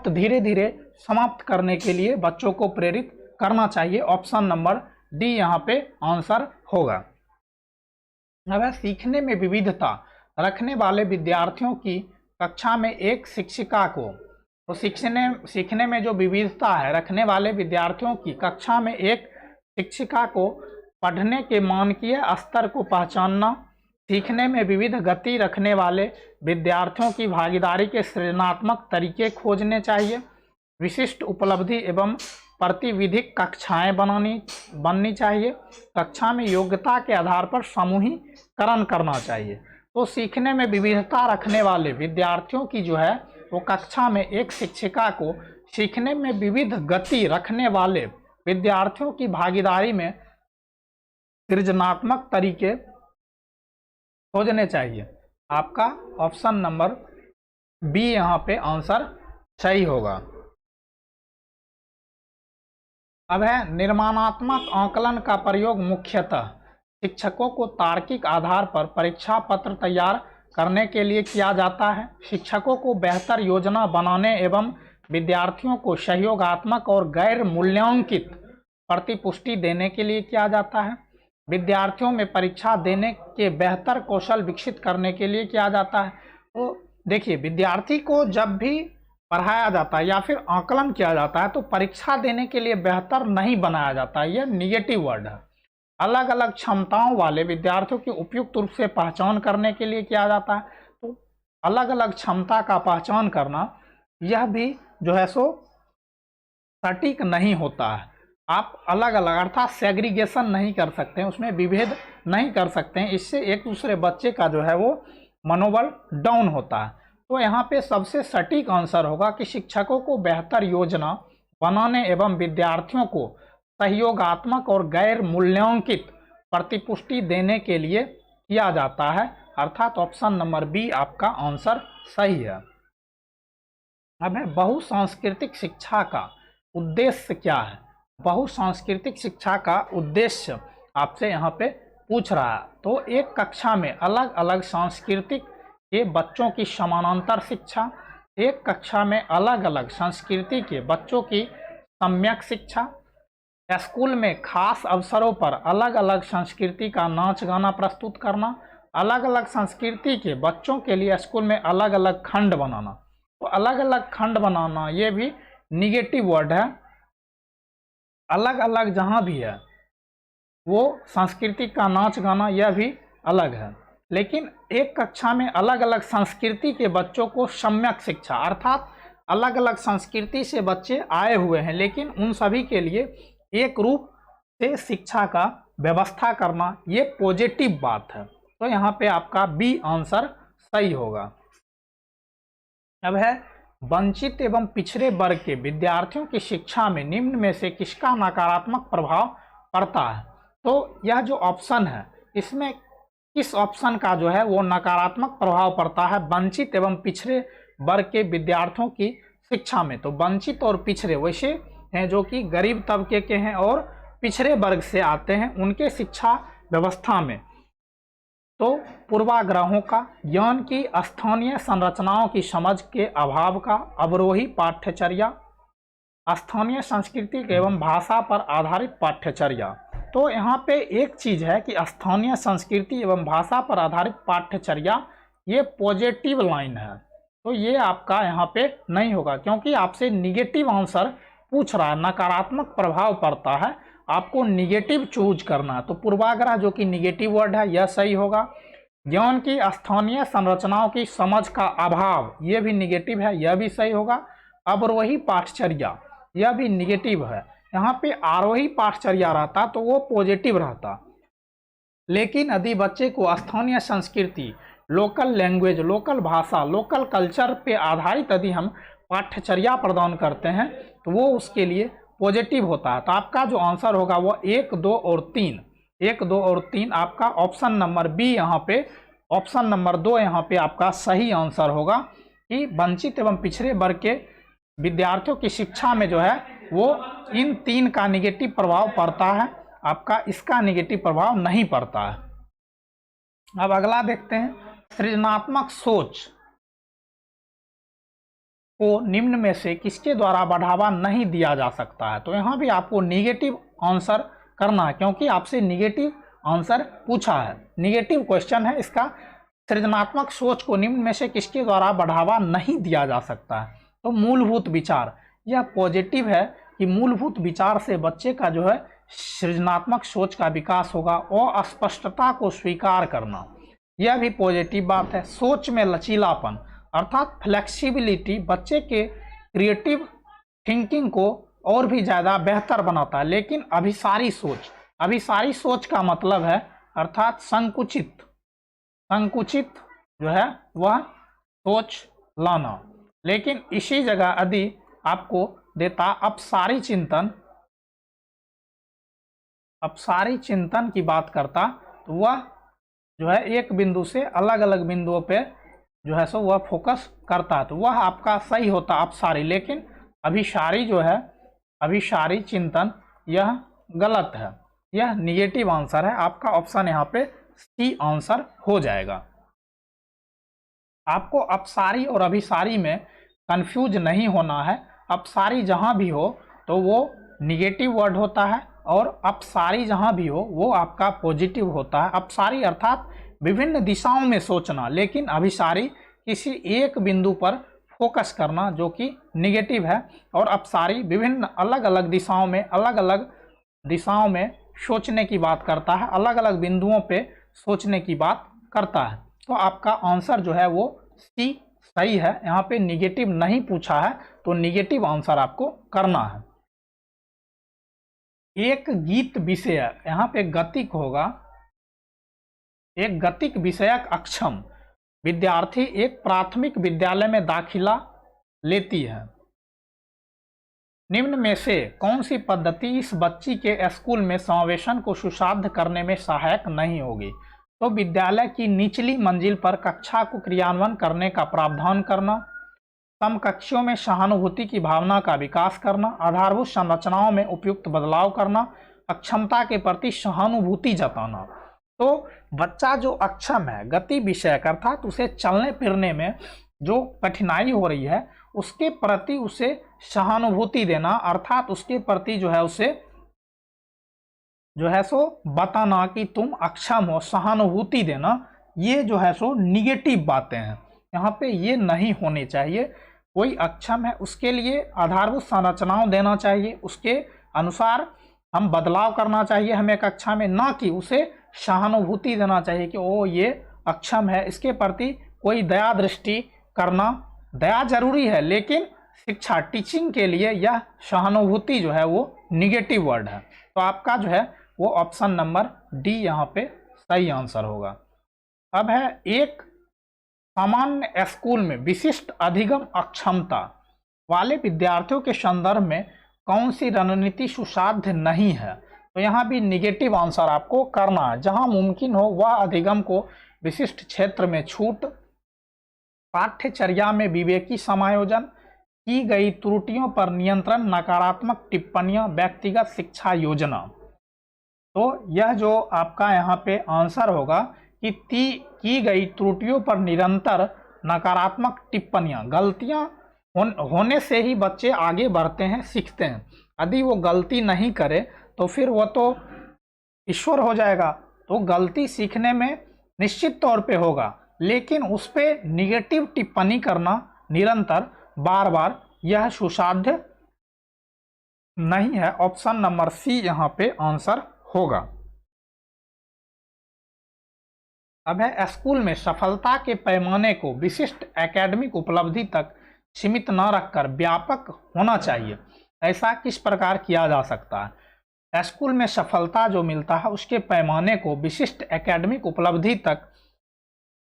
धीरे धीरे समाप्त करने के लिए बच्चों को प्रेरित करना चाहिए। ऑप्शन नंबर डी यहाँ पे आंसर होगा। अब सीखने में विविधता रखने वाले विद्यार्थियों की कक्षा में एक शिक्षिका को, तो सीखने में जो विविधता है रखने वाले विद्यार्थियों की कक्षा में एक शिक्षिका को पढ़ने के मानकीय स्तर को पहचानना, सीखने में विविध गति रखने वाले विद्यार्थियों की भागीदारी के सृजनात्मक तरीके खोजने चाहिए, विशिष्ट उपलब्धि एवं प्रतिविधिक कक्षाएं बननी चाहिए, कक्षा में योग्यता के आधार पर समूहीकरण करना चाहिए। तो सीखने में विविधता रखने वाले विद्यार्थियों की जो है वो कक्षा में एक शिक्षिका को सीखने में विविध गति रखने वाले विद्यार्थियों की भागीदारी में सृजनात्मक तरीके खोजने चाहिए। आपका ऑप्शन नंबर बी यहाँ पे आंसर सही होगा। अब है निर्माणात्मक आकलन का प्रयोग मुख्यतः शिक्षकों को तार्किक आधार पर परीक्षा पत्र तैयार करने के लिए किया जाता है, शिक्षकों को बेहतर योजना बनाने एवं विद्यार्थियों को सहयोगात्मक और गैर मूल्यांकित प्रतिपुष्टि देने के लिए किया जाता है, विद्यार्थियों में परीक्षा देने के बेहतर कौशल विकसित करने के लिए किया जाता है। तो देखिए, विद्यार्थी को जब भी पढ़ाया जाता है या फिर आकलन किया जाता है तो परीक्षा देने के लिए बेहतर नहीं बनाया जाता है, यह निगेटिव वर्ड है। अलग अलग क्षमताओं वाले विद्यार्थियों की उपयुक्त रूप से पहचान करने के लिए किया जाता है। तो अलग अलग क्षमता का पहचान करना यह भी जो है सो सटीक नहीं होता है। आप अलग अलग अर्थात सेग्रीगेशन नहीं कर सकते हैं, उसमें विभेद नहीं कर सकते हैं, इससे एक दूसरे बच्चे का जो है वो मनोबल डाउन होता है। तो यहाँ पे सबसे सटीक आंसर होगा कि शिक्षकों को बेहतर योजना बनाने एवं विद्यार्थियों को सहयोगात्मक और गैर मूल्यांकित प्रतिपुष्टि देने के लिए किया जाता है, अर्थात ऑप्शन नंबर बी आपका आंसर सही है। अब है बहुसांस्कृतिक शिक्षा का उद्देश्य क्या है। बहुसांस्कृतिक शिक्षा का उद्देश्य आपसे यहाँ पे पूछ रहा है। तो एक कक्षा में अलग अलग सांस्कृतिक के बच्चों की समानांतर शिक्षा, एक कक्षा में अलग अलग संस्कृति के बच्चों की सम्यक शिक्षा, स्कूल में खास अवसरों पर अलग अलग संस्कृति का नाच गाना प्रस्तुत करना, अलग अलग संस्कृति के बच्चों के लिए स्कूल में अलग अलग खंड बनाना। तो अलग अलग खंड बनाना ये भी निगेटिव वर्ड है। अलग अलग जहाँ भी है वो संस्कृति का नाच गाना यह भी अलग है। लेकिन एक कक्षा में अलग अलग संस्कृति के बच्चों को सम्यक शिक्षा, अर्थात अलग अलग संस्कृति से बच्चे आए हुए हैं लेकिन उन सभी के लिए एक रूप से शिक्षा का व्यवस्था करना ये पॉजिटिव बात है। तो यहाँ पे आपका बी आंसर सही होगा। अब है वंचित एवं पिछड़े वर्ग के विद्यार्थियों की शिक्षा में निम्न में से किसका नकारात्मक प्रभाव पड़ता है। तो यह जो ऑप्शन है इसमें किस ऑप्शन का जो है वो नकारात्मक प्रभाव पड़ता है वंचित एवं पिछड़े वर्ग के विद्यार्थियों की शिक्षा में। तो वंचित और पिछड़े वैसे हैं जो कि गरीब तबके के हैं और पिछड़े वर्ग से आते हैं, उनके शिक्षा व्यवस्था में तो पूर्वाग्रहों का, ज्ञान की स्थानीय संरचनाओं की समझ के अभाव का, अवरोही पाठ्यचर्या, स्थानीय संस्कृति एवं भाषा पर आधारित पाठ्यचर्या। तो यहाँ पे एक चीज़ है कि स्थानीय संस्कृति एवं भाषा पर आधारित पाठ्यचर्या ये पॉजिटिव लाइन है। तो ये आपका यहाँ पे नहीं होगा क्योंकि आपसे निगेटिव आंसर पूछ रहा है, नकारात्मक प्रभाव पड़ता है, आपको निगेटिव चूज करना है। तो पूर्वाग्रह जो कि निगेटिव वर्ड है यह सही होगा। ज्ञान की स्थानीय संरचनाओं की समझ का अभाव यह भी निगेटिव है, यह भी सही होगा। अवरोही पाठचर्या यह भी निगेटिव है। यहाँ पे आरोही पाठचर्या रहता तो वो पॉजिटिव रहता। लेकिन यदि बच्चे को स्थानीय संस्कृति, लोकल लैंग्वेज, लोकल भाषा, लोकल कल्चर पे आधारित यदि हम पाठ्यचर्या प्रदान करते हैं तो वो उसके लिए पॉजिटिव होता है। तो आपका जो आंसर होगा वो 1, 2 और 3, 1, 2 और 3 आपका ऑप्शन नंबर बी यहाँ पे, ऑप्शन नंबर 2 यहाँ पे आपका सही आंसर होगा कि वंचित एवं पिछड़े वर्ग के विद्यार्थियों की शिक्षा में जो है वो इन 3 का निगेटिव प्रभाव पड़ता है, आपका इसका निगेटिव प्रभाव नहीं पड़ता है। अब अगला देखते हैं, सृजनात्मक सोच को निम्न में से किसके द्वारा बढ़ावा नहीं दिया जा सकता है। तो यहाँ भी आपको निगेटिव आंसर करना है क्योंकि आपसे निगेटिव आंसर पूछा है, निगेटिव क्वेश्चन है इसका। सृजनात्मक सोच को निम्न में से किसके द्वारा बढ़ावा नहीं दिया जा सकता है। तो मूलभूत विचार, यह पॉजिटिव है कि मूलभूत विचार से बच्चे का जो है सृजनात्मक सोच का विकास होगा। और अस्पष्टता को स्वीकार करना यह भी पॉजिटिव बात है। सोच में लचीलापन अर्थात फ्लेक्सिबिलिटी बच्चे के क्रिएटिव थिंकिंग को और भी ज़्यादा बेहतर बनाता है। लेकिन अभिसारी सोच, अभिसारी सोच का मतलब है अर्थात संकुचित जो है वह सोच लाना। लेकिन इसी जगह यदि आपको देता अपसारी चिंतन की बात करता तो वह जो है एक बिंदु से अलग अलग बिंदुओं पे जो है सो वह फोकस करता है, तो वह आपका सही होता अपसारी। लेकिन अभिसारी जो है, अभिसारी चिंतन यह गलत है, यह निगेटिव आंसर है। आपका ऑप्शन यहाँ पे सी आंसर हो जाएगा। आपको अपसारी और अभिसारी में कंफ्यूज नहीं होना है। अपसारी जहाँ भी हो तो वो निगेटिव वर्ड होता है और अपसारी जहाँ भी हो वो आपका पॉजिटिव होता है। अपसारी अर्थात विभिन्न दिशाओं में सोचना, लेकिन अभिसारी किसी एक बिंदु पर फोकस करना जो कि निगेटिव है। और अपसारी विभिन्न अलग अलग दिशाओं में सोचने की बात करता है, अलग अलग बिंदुओं पे सोचने की बात करता है। तो आपका आंसर जो है वो सी सही है। यहाँ पे निगेटिव नहीं पूछा है तो निगेटिव आंसर आपको करना है। एक गीत विषय, यहाँ पे गतिक होगा, एक गतिक विषयक अक्षम विद्यार्थी एक प्राथमिक विद्यालय में दाखिला लेती है। निम्न में से कौन सी पद्धति इस बच्ची के स्कूल में समावेशन को सुसाध्य करने में सहायक नहीं होगी? तो विद्यालय की निचली मंजिल पर कक्षा को क्रियान्वयन करने का प्रावधान करना, समकक्षों में सहानुभूति की भावना का विकास करना, आधारभूत संरचनाओं में उपयुक्त बदलाव करना, अक्षमता के प्रति सहानुभूति जताना। तो बच्चा जो अक्षम है, गति विषयक अर्थात उसे चलने फिरने में जो कठिनाई हो रही है उसके प्रति उसे सहानुभूति देना, अर्थात उसके प्रति जो है उसे जो है सो बताना कि तुम अक्षम हो, सहानुभूति देना, ये जो है सो निगेटिव बातें हैं। यहाँ पे ये नहीं होनी चाहिए। कोई अक्षम है उसके लिए आधारभूत संरचनाओं देना चाहिए, उसके अनुसार हम बदलाव करना चाहिए हमें कक्षा में, ना कि उसे सहानुभूति देना चाहिए कि ओ ये अक्षम है, इसके प्रति कोई दया दृष्टि करना। दया जरूरी है लेकिन शिक्षा टीचिंग के लिए यह सहानुभूति जो है वो निगेटिव वर्ड है। तो आपका जो है वो ऑप्शन नंबर डी यहाँ पे सही आंसर होगा। अब है एक सामान्य स्कूल में विशिष्ट अधिगम अक्षमता वाले विद्यार्थियों के संदर्भ में कौन सी रणनीति सुसाध्य नहीं है? तो यहाँ भी निगेटिव आंसर आपको करना है। जहाँ मुमकिन हो वह अधिगम को विशिष्ट क्षेत्र में छूट, पाठ्यचर्या में विवेकी समायोजन, की गई त्रुटियों पर नियंत्रण, नकारात्मक टिप्पणियां, व्यक्तिगत शिक्षा योजना। तो यह जो आपका यहाँ पे आंसर होगा कि की गई त्रुटियों पर निरंतर नकारात्मक टिप्पणियां, गलतियां होने से ही बच्चे आगे बढ़ते हैं, सीखते हैं। यदि वो गलती नहीं करे तो फिर वो तो ईश्वर हो जाएगा। तो गलती सीखने में निश्चित तौर पे होगा, लेकिन उस पर निगेटिव टिप्पणी करना निरंतर बार बार यह सुसाध्य नहीं है। ऑप्शन नंबर सी यहाँ पे आंसर होगा। अब है स्कूल में सफलता के पैमाने को विशिष्ट एकेडमिक उपलब्धि तक सीमित न रखकर व्यापक होना चाहिए। ऐसा किस प्रकार किया जा सकता है? स्कूल में सफलता जो मिलता है उसके पैमाने को विशिष्ट एकेडमिक उपलब्धि तक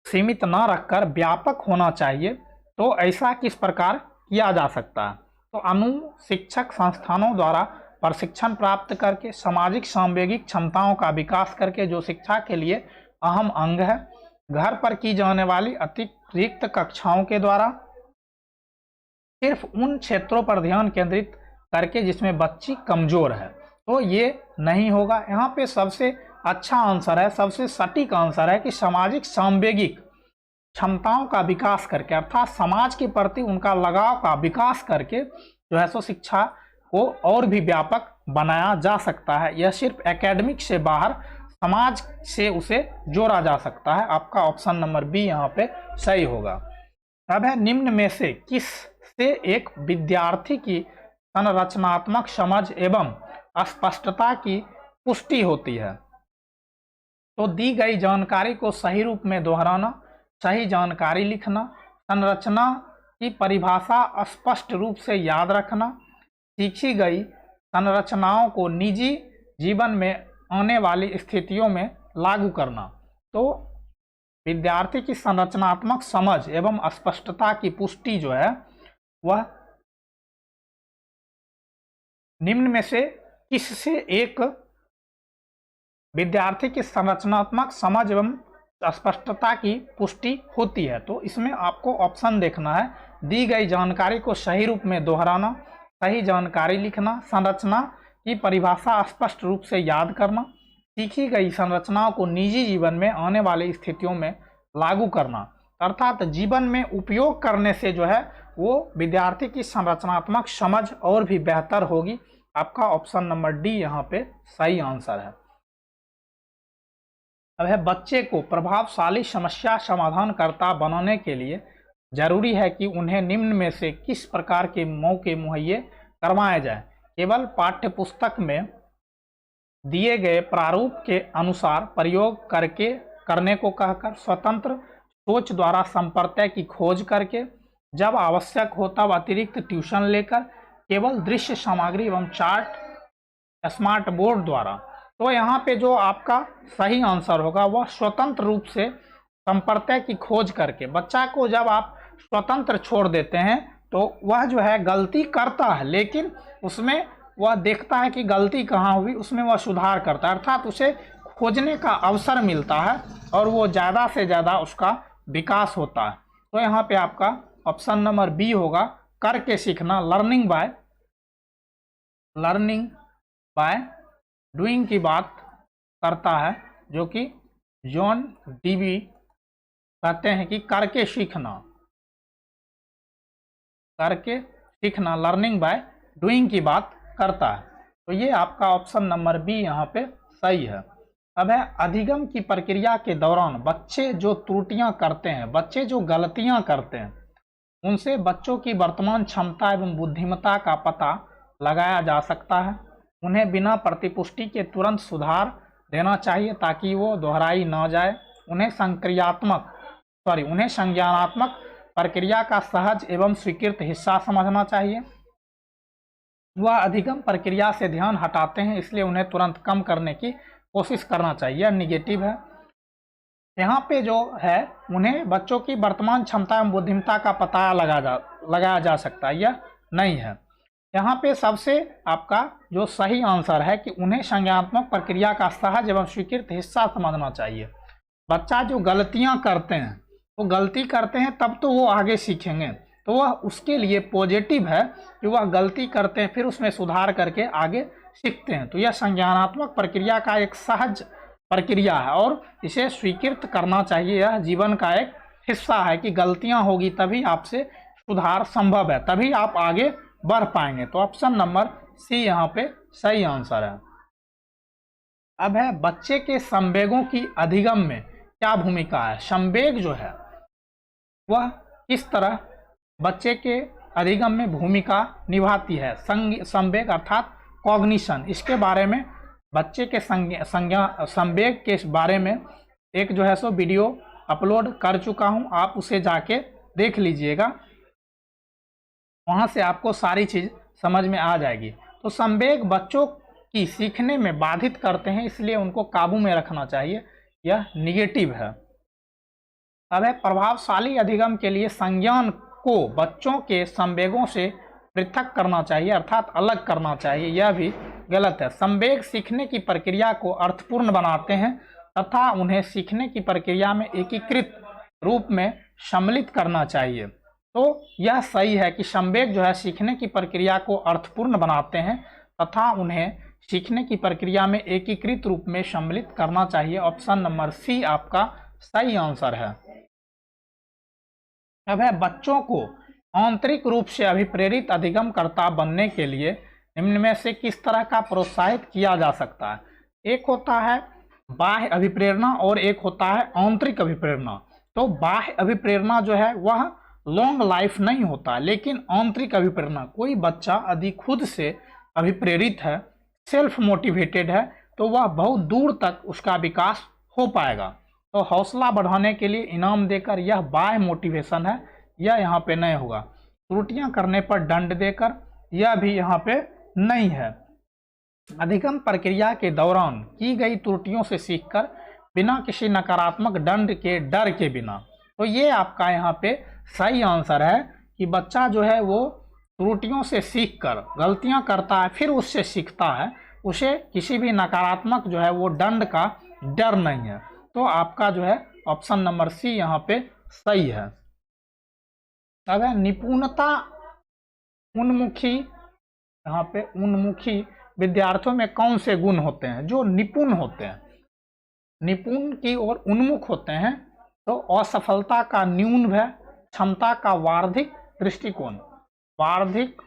सीमित न रखकर व्यापक होना चाहिए। तो ऐसा किस प्रकार किया जा सकता है? तो अनु शिक्षक संस्थानों द्वारा प्रशिक्षण प्राप्त करके, सामाजिक सांवेगिक क्षमताओं का विकास करके जो शिक्षा के लिए अहम अंग है, घर पर की जाने वाली अतिरिक्त कक्षाओं के द्वारा, सिर्फ उन क्षेत्रों पर ध्यान केंद्रित करके जिसमें बच्ची कमजोर है। तो ये नहीं होगा। यहाँ पे सबसे अच्छा आंसर है, सबसे सटीक आंसर है कि सामाजिक सांवेगिक क्षमताओं का विकास करके, अर्थात समाज के प्रति उनका लगाव का विकास करके जो है सो शिक्षा को और भी व्यापक बनाया जा सकता है। यह सिर्फ एकेडमिक से बाहर समाज से उसे जोड़ा जा सकता है। आपका ऑप्शन नंबर बी यहाँ पे सही होगा। अब है निम्न में से किस से एक विद्यार्थी की संरचनात्मक समझ एवं स्पष्टता की पुष्टि होती है? तो दी गई जानकारी को सही रूप में दोहराना, सही जानकारी लिखना, संरचना की परिभाषा स्पष्ट रूप से याद रखना, सीखी गई संरचनाओं को निजी जीवन में आने वाली स्थितियों में लागू करना। तो विद्यार्थी की संरचनात्मक समझ एवं स्पष्टता की पुष्टि जो है वह निम्न में से किससे एक विद्यार्थी की संरचनात्मक समझ एवं स्पष्टता की पुष्टि होती है? तो इसमें आपको ऑप्शन देखना है। दी गई जानकारी को सही रूप में दोहराना, सही जानकारी लिखना, संरचना की परिभाषा स्पष्ट रूप से याद करना, सीखी गई संरचनाओं को निजी जीवन में आने वाली स्थितियों में लागू करना। अर्थात जीवन में उपयोग करने से जो है वो विद्यार्थी की संरचनात्मक समझ और भी बेहतर होगी। आपका ऑप्शन नंबर डी यहाँ पे सही आंसर है। अब है बच्चे को प्रभावशाली समस्या समाधानकर्ता बनाने के लिए जरूरी है कि उन्हें निम्न में से किस प्रकार के मौके मुहैया करवाए जाएं? केवल पाठ्य पुस्तक में दिए गए प्रारूप के अनुसार प्रयोग करने को कहकर, स्वतंत्र सोच द्वारा संप्रत्यय की खोज करके, जब आवश्यक हो तब अतिरिक्त ट्यूशन लेकर, केवल दृश्य सामग्री एवं चार्ट स्मार्ट बोर्ड द्वारा। तो यहाँ पे जो आपका सही आंसर होगा वह स्वतंत्र रूप से संप्रत्यय की खोज करके। बच्चा को जब आप स्वतंत्र छोड़ देते हैं तो वह जो है गलती करता है, लेकिन उसमें वह देखता है कि गलती कहाँ हुई, उसमें वह सुधार करता है, अर्थात उसे खोजने का अवसर मिलता है और वो ज़्यादा से ज़्यादा उसका विकास होता है। तो यहाँ पे आपका ऑप्शन नंबर बी होगा, करके सीखना, लर्निंग बाय डूइंग की बात करता है, जो कि जॉन डीवी कहते हैं कि करके सीखना लर्निंग बाय डूइंग की बात करता है। तो ये आपका ऑप्शन नंबर बी यहाँ पे सही है। अब है अधिगम की प्रक्रिया के दौरान बच्चे जो त्रुटियां करते हैं, बच्चे जो गलतियां करते हैं, उनसे बच्चों की वर्तमान क्षमता एवं बुद्धिमत्ता का पता लगाया जा सकता है। उन्हें बिना प्रतिपुष्टि के तुरंत सुधार देना चाहिए ताकि वो दोहराई ना जाए। उन्हें संज्ञानात्मक प्रक्रिया का सहज एवं स्वीकृत हिस्सा समझना चाहिए। वह अधिगम प्रक्रिया से ध्यान हटाते हैं, इसलिए उन्हें तुरंत कम करने की कोशिश करना चाहिए। यह निगेटिव है। यहाँ पे जो है उन्हें बच्चों की वर्तमान क्षमता एवं बुद्धिमत्ता का पता लगाया जा सकता है, यह नहीं है। यहाँ पे सबसे आपका जो सही आंसर है कि उन्हें संज्ञानात्मक प्रक्रिया का सहज एवं स्वीकृत हिस्सा समझना चाहिए। बच्चा जो गलतियाँ करते हैं, वो गलती करते हैं तब तो वो आगे सीखेंगे, तो वह उसके लिए पॉजिटिव है कि वह गलती करते हैं फिर उसमें सुधार करके आगे सीखते हैं। तो यह संज्ञानात्मक प्रक्रिया का एक सहज प्रक्रिया है और इसे स्वीकृत करना चाहिए। यह जीवन का एक हिस्सा है कि गलतियां होगी तभी आपसे सुधार संभव है, तभी आप आगे बढ़ पाएंगे। तो ऑप्शन नंबर सी यहाँ पे सही आंसर है। अब है बच्चे के संवेगों की अधिगम में क्या भूमिका है। संवेग जो है वह किस तरह बच्चे के अधिगम में भूमिका निभाती है। संवेग अर्थात कॉग्निशन, इसके बारे में बच्चे के संवेग के बारे में एक जो है सो वीडियो अपलोड कर चुका हूं, आप उसे जाके देख लीजिएगा, वहां से आपको सारी चीज समझ में आ जाएगी। तो संवेग बच्चों की सीखने में बाधित करते हैं, इसलिए उनको काबू में रखना चाहिए, यह निगेटिव है। अब है प्रभावशाली अधिगम के लिए संज्ञान को बच्चों के संवेगों से पृथक करना चाहिए, अर्थात अलग करना चाहिए, यह भी गलत है। संवेग सीखने की प्रक्रिया को अर्थपूर्ण बनाते हैं तथा उन्हें सीखने की प्रक्रिया में एकीकृत रूप में सम्मिलित करना चाहिए। तो यह सही है कि संवेग जो है सीखने की प्रक्रिया को अर्थपूर्ण बनाते हैं तथा उन्हें सीखने की प्रक्रिया में एकीकृत रूप में सम्मिलित करना चाहिए। ऑप्शन नंबर सी आपका सही आंसर है। अब है बच्चों को आंतरिक रूप से अभिप्रेरित अधिगमकर्ता बनने के लिए निम्न में से किस तरह का प्रोत्साहित किया जा सकता है। एक होता है बाह्य अभिप्रेरणा और एक होता है आंतरिक अभिप्रेरणा। तो बाह्य अभिप्रेरणा जो है वह लॉन्ग लाइफ नहीं होता, लेकिन आंतरिक अभिप्रेरणा, कोई बच्चा यदि खुद से अभिप्रेरित है, सेल्फ मोटिवेटेड है, तो वह बहुत दूर तक उसका विकास हो पाएगा। तो हौसला बढ़ाने के लिए इनाम देकर, यह बाह्य मोटिवेशन है, यह यहाँ पे नहीं होगा। त्रुटियां करने पर दंड देकर, यह भी यहाँ पे नहीं है। अधिगम प्रक्रिया के दौरान की गई त्रुटियों से सीखकर बिना किसी नकारात्मक दंड के, डर के बिना। तो ये आपका यहाँ पे सही आंसर है कि बच्चा जो है वो त्रुटियों से सीखकर गलतियां करता है फिर उससे सीखता है, उसे किसी भी नकारात्मक जो है वो दंड का डर नहीं है। तो आपका जो है ऑप्शन नंबर सी यहाँ पे सही है। अब है निपुणता उन्मुखी, यहाँ पे उन्मुखी विद्यार्थियों में कौन से गुण होते हैं जो निपुण होते हैं, निपुण की ओर उन्मुख होते हैं। तो असफलता का न्यून भय, क्षमता का वार्षिक दृष्टिकोण, वार्षिक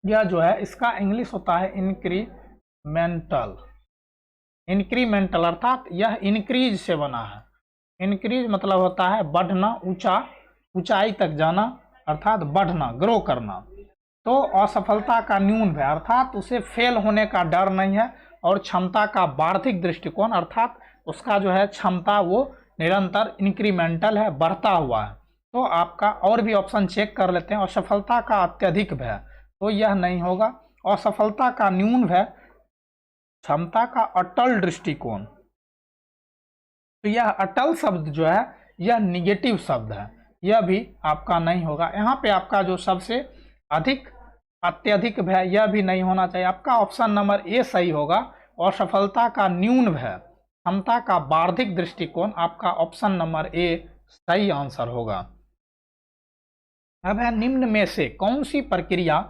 यह जो है इसका इंग्लिश होता है इंक्रीमेंटल, इंक्रीमेंटल अर्थात यह इंक्रीज से बना है। इंक्रीज मतलब होता है बढ़ना, ऊंचाई तक जाना, अर्थात बढ़ना, ग्रो करना। तो असफलता का न्यून भय अर्थात उसे फेल होने का डर नहीं है, और क्षमता का वार्षिक दृष्टिकोण, अर्थात उसका जो है क्षमता वो निरंतर इंक्रीमेंटल है, बढ़ता हुआ है। तो आपका और भी ऑप्शन चेक कर लेते हैं। असफलता का अत्यधिक भय, तो यह नहीं होगा। असफलता का न्यून भय, क्षमता का अटल दृष्टिकोण, तो यह अटल शब्द जो है यह निगेटिव शब्द है, यह भी आपका नहीं होगा। यहाँ पे आपका जो सबसे अधिक अत्यधिक भय, यह भी नहीं होना चाहिए। आपका ऑप्शन नंबर ए सही होगा। असफलता का न्यून भय, क्षमता का वार्षिक दृष्टिकोण, आपका ऑप्शन नंबर ए सही आंसर होगा। अब है निम्न में से कौन सी प्रक्रिया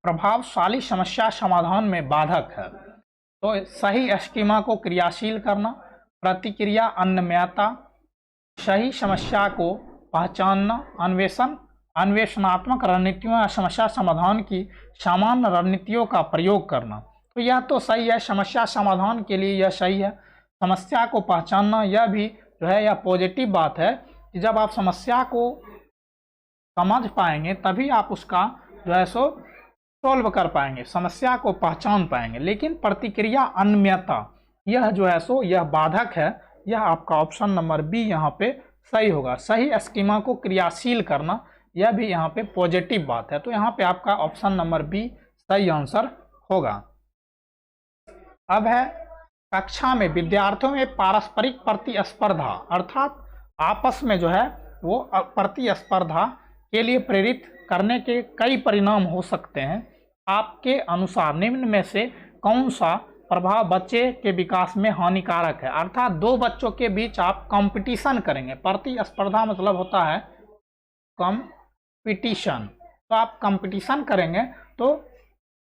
प्रभावशाली समस्या समाधान में बाधक है? तो सही स्कीमा को क्रियाशील करना, प्रतिक्रिया अन्वयता, सही समस्या को पहचानना, अन्वेषणात्मक रणनीतियों या समस्या समाधान की सामान्य रणनीतियों का प्रयोग करना। तो यह तो सही है, समस्या समाधान के लिए यह सही है। समस्या को पहचानना, यह भी जो है यह पॉजिटिव बात है कि जब आप समस्या को समझ पाएंगे तभी आप उसका जो है सो सॉल्व कर पाएंगे, समस्या को पहचान पाएंगे। लेकिन प्रतिक्रिया अन्वयता, यह जो है सो यह बाधक है। यह आपका ऑप्शन नंबर बी यहाँ पे सही होगा। सही स्कीमा को क्रियाशील करना, यह भी यहाँ पे पॉजिटिव बात है। तो यहाँ पे आपका ऑप्शन नंबर बी सही आंसर होगा। अब है कक्षा में विद्यार्थियों में पारस्परिक प्रतिस्पर्धा, अर्थात आपस में जो है वो प्रतिस्पर्धा के लिए प्रेरित करने के कई परिणाम हो सकते हैं। आपके अनुसार निम्न में से कौन सा प्रभाव बच्चे के विकास में हानिकारक है? अर्थात दो बच्चों के बीच आप कंपटीशन करेंगे, प्रतिस्पर्धा मतलब होता है कंपटीशन, तो आप कंपटीशन करेंगे तो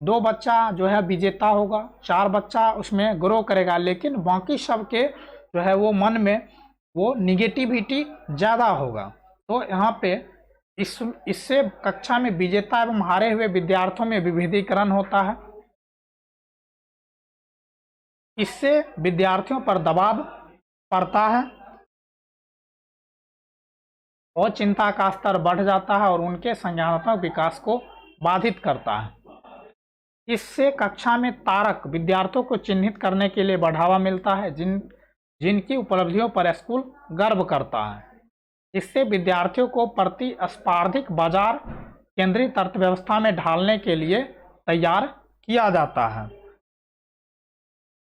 दो बच्चा जो है विजेता होगा, चार बच्चा उसमें ग्रो करेगा, लेकिन बाकी सबके जो है वो मन में वो निगेटिविटी ज़्यादा होगा। तो यहाँ पे इससे कक्षा में विजेता एवं हारे हुए विद्यार्थियों में विभेदीकरण होता है। इससे विद्यार्थियों पर दबाव पड़ता है और चिंता का स्तर बढ़ जाता है और उनके संज्ञानात्मक विकास को बाधित करता है। इससे कक्षा में तारक विद्यार्थियों को चिन्हित करने के लिए बढ़ावा मिलता है, जिनकी उपलब्धियों पर स्कूल गर्व करता है। इससे विद्यार्थियों को प्रतिस्पर्धात्मक बाजार केंद्रित अर्थव्यवस्था में ढालने के लिए तैयार किया जाता है।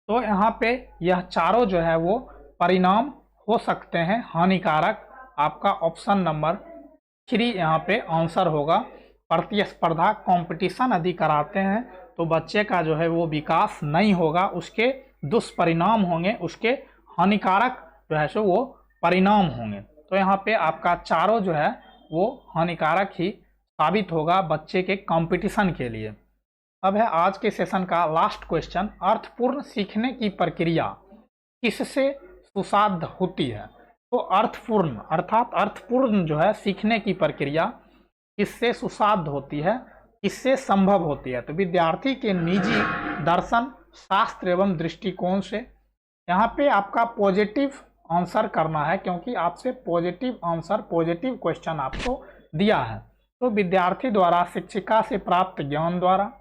तो यहाँ पे यह चारों जो है वो परिणाम हो सकते हैं हानिकारक। आपका ऑप्शन नंबर 3 यहाँ पे आंसर होगा। प्रतिस्पर्धा कंपटीशन यदि कराते हैं तो बच्चे का जो है वो विकास नहीं होगा, उसके दुष्परिणाम होंगे, उसके हानिकारक जो है सो वो परिणाम होंगे। तो यहाँ पे आपका चारों जो है वो हानिकारक ही साबित होगा बच्चे के कंपटीशन के लिए। अब है आज के सेशन का लास्ट क्वेश्चन, अर्थपूर्ण सीखने की प्रक्रिया किससे सुसाध्य होती है? तो अर्थपूर्ण अर्थात अर्थपूर्ण जो है सीखने की प्रक्रिया किससे सुसाध्य होती है, किससे संभव होती है? तो विद्यार्थी के निजी दर्शन, शास्त्र एवं दृष्टिकोण से। यहाँ पे आपका पॉजिटिव आंसर करना है क्योंकि आपसे पॉजिटिव आंसर, पॉजिटिव क्वेश्चन आपको दिया है। तो विद्यार्थी द्वारा शिक्षिका से प्राप्त ज्ञान द्वारा,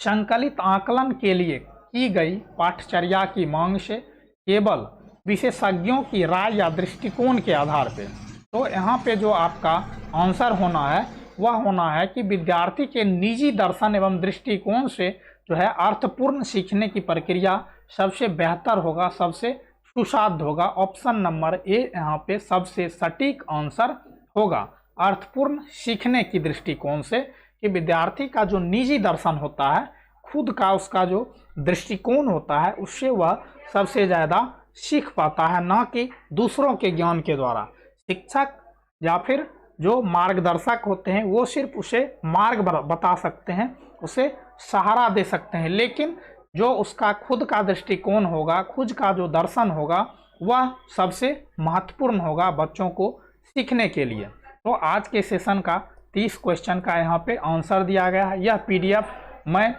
संकलित आकलन के लिए की गई पाठचर्या की मांग से, केवल विशेषज्ञों की राय या दृष्टिकोण के आधार पर। तो यहाँ पे जो आपका आंसर होना है वह होना है कि विद्यार्थी के निजी दर्शन एवं दृष्टिकोण से जो है अर्थपूर्ण सीखने की प्रक्रिया सबसे बेहतर होगा, सबसे सुसाध्य होगा। ऑप्शन नंबर ए यहाँ पे सबसे सटीक आंसर होगा। अर्थपूर्ण सीखने की दृष्टिकोण से कि विद्यार्थी का जो निजी दर्शन होता है, खुद का उसका जो दृष्टिकोण होता है, उससे वह सबसे ज़्यादा सीख पाता है, ना कि दूसरों के ज्ञान के द्वारा। शिक्षक या फिर जो मार्गदर्शक होते हैं वो सिर्फ उसे मार्ग बता सकते हैं, उसे सहारा दे सकते हैं, लेकिन जो उसका खुद का दृष्टिकोण होगा, खुद का जो दर्शन होगा, वह सबसे महत्वपूर्ण होगा बच्चों को सीखने के लिए। तो आज के सेशन का 30 क्वेश्चन का यहाँ पे आंसर दिया गया है। यह PDF मैं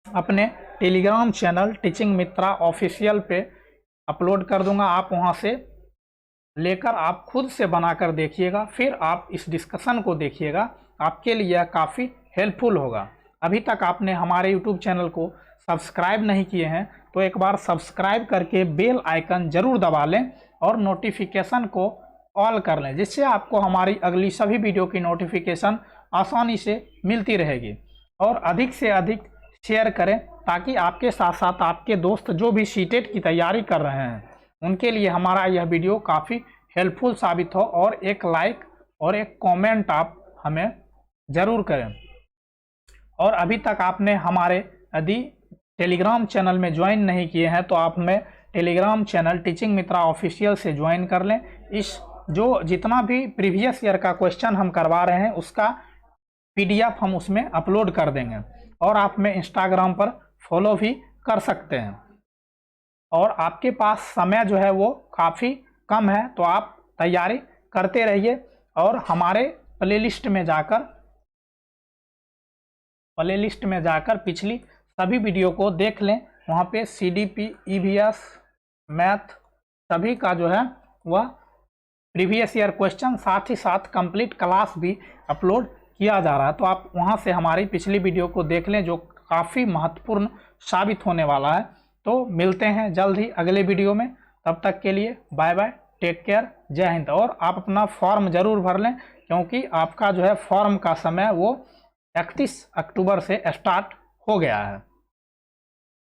अपने टेलीग्राम चैनल टीचिंग मित्रा ऑफिशियल पे अपलोड कर दूंगा। आप वहाँ से लेकर आप खुद से बनाकर देखिएगा, फिर आप इस डिस्कशन को देखिएगा, आपके लिए यह काफ़ी हेल्पफुल होगा। अभी तक आपने हमारे YouTube चैनल को सब्सक्राइब नहीं किए हैं तो एक बार सब्सक्राइब करके बेल आइकन ज़रूर दबा लें और नोटिफिकेशन को ऑल कर लें, जिससे आपको हमारी अगली सभी वीडियो की नोटिफिकेशन आसानी से मिलती रहेगी। और अधिक से अधिक शेयर करें ताकि आपके साथ साथ आपके दोस्त जो भी सीटेट की तैयारी कर रहे हैं उनके लिए हमारा यह वीडियो काफ़ी हेल्पफुल साबित हो। और एक लाइक और एक कमेंट आप हमें ज़रूर करें। और अभी तक आपने हमारे यदि टेलीग्राम चैनल में ज्वाइन नहीं किए हैं तो आप हमें टेलीग्राम चैनल टीचिंग मित्रा ऑफिशियल से ज्वाइन कर लें। इस जो जितना भी प्रीवियस ईयर का क्वेश्चन हम करवा रहे हैं उसका PDF हम उसमें अपलोड कर देंगे। और आप हमें इंस्टाग्राम पर फॉलो भी कर सकते हैं। और आपके पास समय जो है वो काफ़ी कम है तो आप तैयारी करते रहिए और हमारे प्लेलिस्ट में जाकर पिछली सभी वीडियो को देख लें। वहाँ पे CDP, EVS, मैथ सभी का जो है वह प्रीवियस ईयर क्वेश्चन साथ ही साथ कंप्लीट क्लास भी अपलोड किया जा रहा है। तो आप वहाँ से हमारी पिछली वीडियो को देख लें जो काफ़ी महत्वपूर्ण साबित होने वाला है। तो मिलते हैं जल्द ही अगले वीडियो में, तब तक के लिए बाय बाय, टेक केयर, जय हिंद। और आप अपना फॉर्म ज़रूर भर लें क्योंकि आपका जो है फॉर्म का समय वो 31 अक्टूबर से स्टार्ट हो गया है।